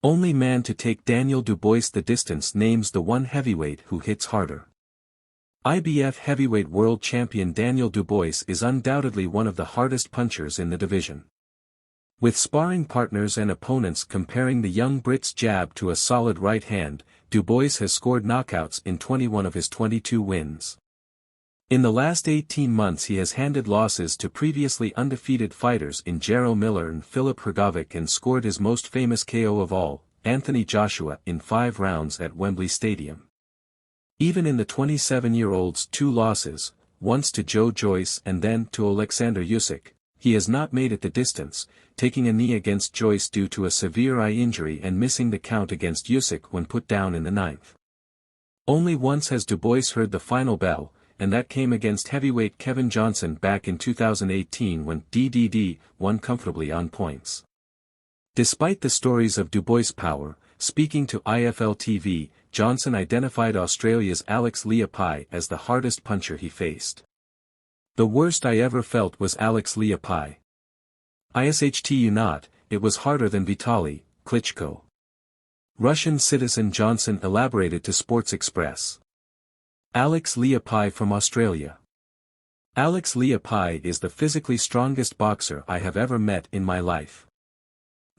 Only man to take Daniel Dubois the distance names the one heavyweight who hits harder. IBF heavyweight world champion Daniel Dubois is undoubtedly one of the hardest punchers in the division. With sparring partners and opponents comparing the young Brit's jab to a solid right hand, Dubois has scored knockouts in 21 of his 22 wins. In the last 18 months he has handed losses to previously undefeated fighters in Jarrell Miller and Filip Hrgovic and scored his most famous KO of all, Anthony Joshua, in 5 rounds at Wembley Stadium. Even in the 27-year-old's 2 losses, once to Joe Joyce and then to Alexander Usyk, he has not made it the distance, taking a knee against Joyce due to a severe eye injury and missing the count against Usyk when put down in the 9th. Only once has Dubois heard the final bell, and that came against heavyweight Kevin Johnson back in 2018 when DDD won comfortably on points. Despite the stories of Dubois' power, speaking to IFL TV, Johnson identified Australia's Alex Leapai as the hardest puncher he faced. "The worst I ever felt was Alex Leapai. ISHTU not, it was harder than Vitaly Klitschko." Russian citizen Johnson elaborated to Sports Express. Alex Leapai from Australia. Alex Leapai is the physically strongest boxer I have ever met in my life.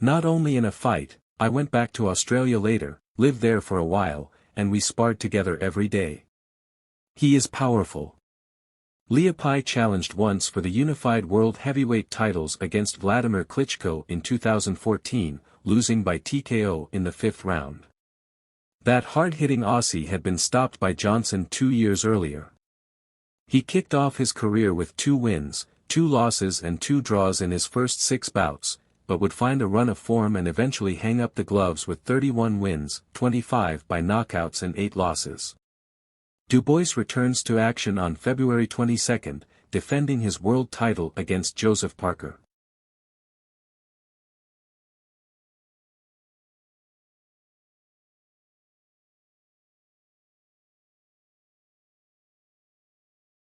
Not only in a fight, I went back to Australia later, lived there for a while, and we sparred together every day. He is powerful. Leapai challenged once for the unified world heavyweight titles against Vladimir Klitschko in 2014, losing by TKO in the 5th round. That hard-hitting Aussie had been stopped by Johnson 2 years earlier. He kicked off his career with 2 wins, 2 losses and 2 draws in his first 6 bouts, but would find a run of form and eventually hang up the gloves with 31 wins, 25 by knockouts and 8 losses. Dubois returns to action on February 22, defending his world title against Joseph Parker.